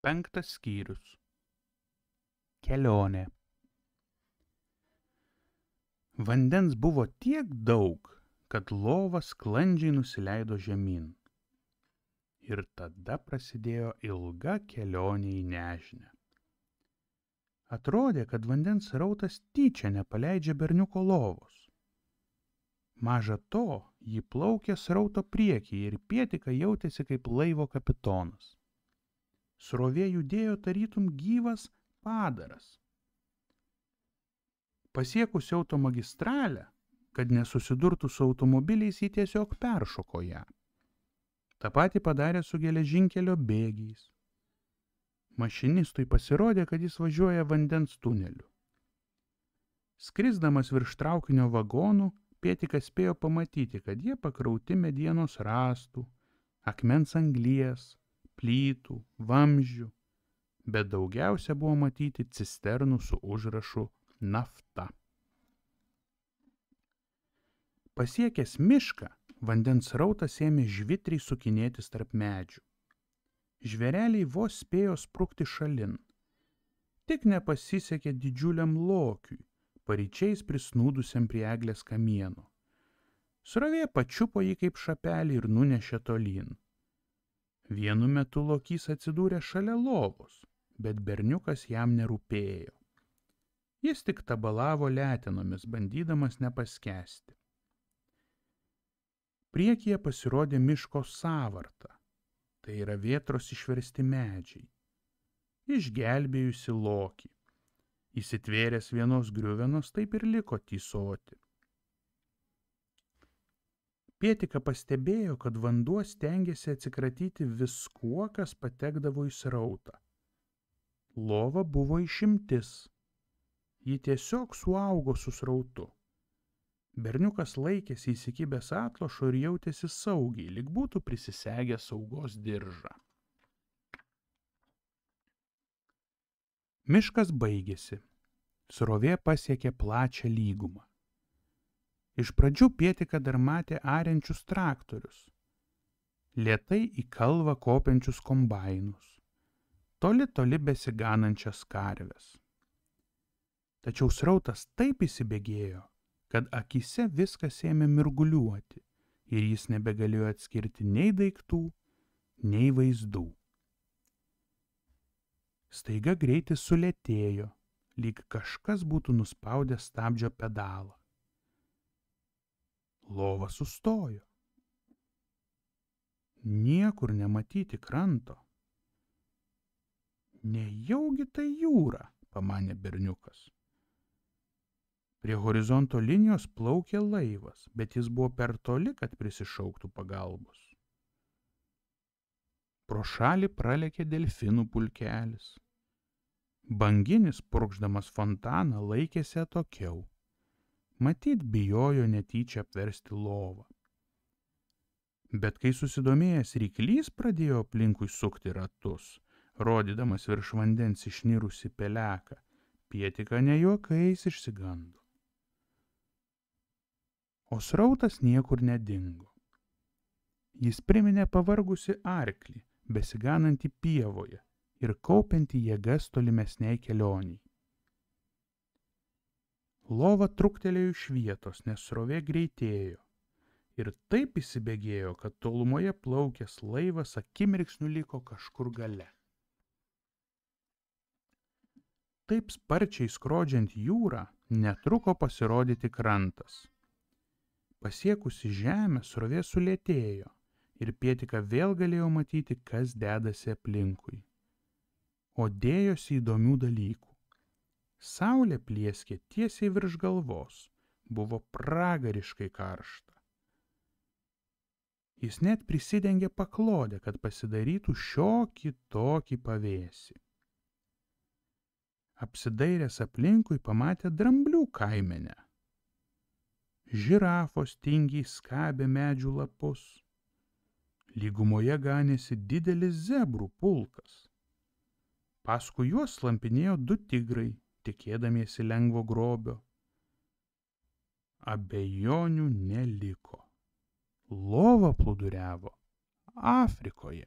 Penktas skyrius. Kelionė. Vandens buvo tiek daug, kad lova sklandžiai nusileido žemyn. Ir tada prasidėjo ilga kelionė į nežinią. Atrodė, kad vandens srautas tyčia nepaleidžia berniuko lovos. Maža to, ji plaukė srauto priekyje ir Pietika jautėsi kaip laivo kapitonas. Srovė judėjo tarytum gyvas padaras. Pasiekusi automagistralę, kad nesusidurtų su automobiliais, ji tiesiog peršoko ją. Ta pati padarė su geležinkelio bėgiais. Mašinistui pasirodė, kad jis važiuoja vandens tuneliu. Skrisdamas virš traukinio vagonų, Pietika spėjo pamatyti, kad jie pakrauti medienos rąstų, akmens anglies, plytų, vamzdžių, bet daugiausia buvo matyti cisternų su užrašu nafta. Pasiekęs mišką, vandens srautas ėmė žvitriai sukinėtis tarp medžių. Žvėreliai vos spėjo sprukti šalin. Tik nepasisekė didžiuliam lokiui, paryčiais prisnūdusiam prie eglės kamieno. Srovė pačiupo jį kaip šapelį ir nunešė tolyn. Vienu metu lokys atsidūrė šalia lovos, bet berniukas jam nerūpėjo. Jis tik tabalavo letenomis, bandydamas nepaskęsti. Priekyje pasirodė miško sąvarta, tai yra vėtros išversti medžiai. Išgelbėjusi lokį. Įsitvėręs vienos griuvenos, taip ir liko tysoti. Pietika pastebėjo, kad vanduo stengėsi atsikratyti viskuo, kas patekdavo į srautą. Lova buvo išimtis. Ji tiesiog suaugo su srautu. Berniukas laikėsi įsikibęs atlošo ir jautėsi saugiai, lyg būtų prisisegęs saugos diržą. Miškas baigėsi. Srovė pasiekė plačią lygumą. Iš pradžių Pietika dar matė ariančius traktorius, lėtai į kalvą kopiančius kombainus, toli besiganančias karves. Tačiau srautas taip įsibėgėjo, kad akyse viskas ėmė mirguliuoti ir jis nebegalėjo atskirti nei daiktų, nei vaizdų. Staiga greitis sulėtėjo, lyg kažkas būtų nuspaudęs stabdžio pedalą. Lova sustojo. Niekur nematyti kranto. Nejaugi tai jūra, pamanė berniukas. Prie horizonto linijos plaukė laivas, bet jis buvo per toli, kad prisišauktų pagalbos. Pro šalį pralėkė delfinų pulkelis. Banginis, purkšdamas fontaną, laikėsi atokiau. Matyt, bijojo netyčia apversti lovą. Bet kai susidomėjęs ryklys pradėjo aplinkui sukti ratus, rodydamas virš vandens išnirusi peleką, Pietika ne juokais išsigando. O srautas niekur nedingo. Jis priminė pavargusi arklį, besiganantį pievoje ir kaupiantį jėgas tolimesniai kelioniai. Lova truktelėjo iš vietos, nes srovė greitėjo ir taip įsibėgėjo, kad tolumoje plaukęs laivas akimirksniu liko kažkur gale. Taip sparčiai skrodžiant jūrą netruko pasirodyti krantas. Pasiekusi žemę, srovė sulėtėjo ir Pietika vėl galėjo matyti, kas dedasi aplinkui. O dėjosi įdomių dalykų. Saulė plieskė tiesiai virš galvos, buvo pragariškai karšta. Jis net prisidengė paklodę, kad pasidarytų šiokį tokį pavėsį. Apsidairęs aplinkui pamatė dramblių kaimenę. Žirafos tingiai skabė medžių lapus. Lygumoje ganėsi didelis zebrų pulkas. Paskui juos slampinėjo 2 tigrai, tikėdamiesi lengvo grobio. Abejonių neliko. Lova plūduriavo Afrikoje.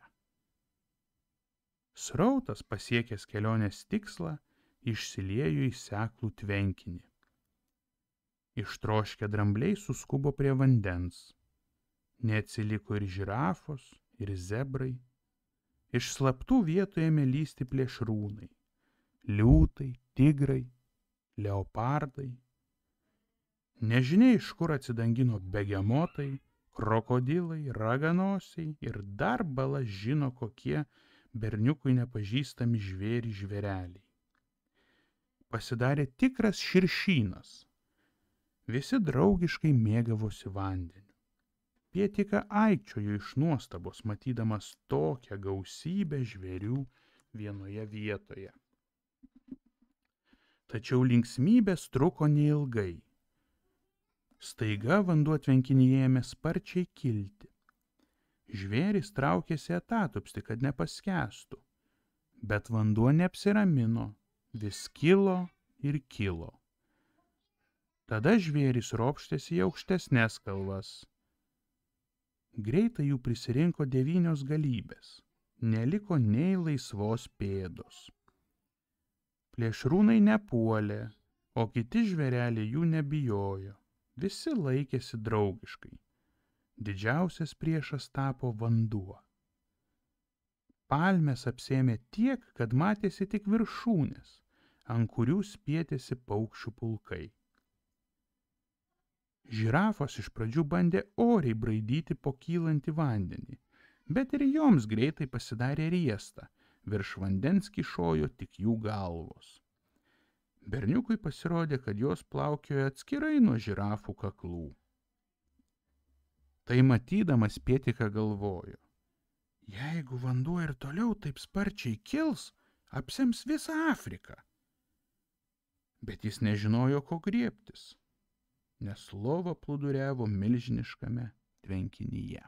Srautas, pasiekęs kelionės tikslą, išsiliejo į seklų tvenkinį. Ištroškę drambliai suskubo prie vandens. Neatsiliko ir žirafos, ir zebrai. Iš slaptų vietų ėmė lysti plėšrūnai, liūtai, tigrai, leopardai. Nežinia iš kur atsidangino begemotai, krokodilai, raganosiai ir dar bala žino kokie berniukui nepažįstami žvėreliai. Pasidarė tikras širšynas. Visi draugiškai mėgavosi vandeniu. Pietika aikčiojo iš nuostabos, matydamas tokią gausybę žvėrių vienoje vietoje. Tačiau linksmybės truko neilgai. Staiga vanduo tvenkinyje ėmė sparčiai kilti. Žvėrys traukėsi atatupsti, kad nepaskęstų, bet vanduo neapsiramino, vis kilo ir kilo. Tada žvėrys ropštėsi į aukštesnes kalvas. Greitai jų prisirinko 9 galybės, neliko nei laisvos pėdos. Plėšrūnai nepuolė, o kiti žvėreliai jų nebijojo, visi laikėsi draugiškai. Didžiausias priešas tapo vanduo. Palmės apsėmė tiek, kad matėsi tik viršūnės, ant kurių spietėsi paukščių pulkai. Žirafos iš pradžių bandė oriai braidyti po kylantį vandenį, bet ir joms greitai pasidarė riesta, virš vandens kyšojo tik jų galvos. Berniukui pasirodė, kad jos plaukioja atskirai nuo žirafų kaklų. Tai matydamas Pietika galvojo, jeigu vanduo ir toliau taip sparčiai kils, apsems visą Afriką. Bet jis nežinojo, ko griebtis, nes lova plūduriavo milžiniškame tvenkinyje.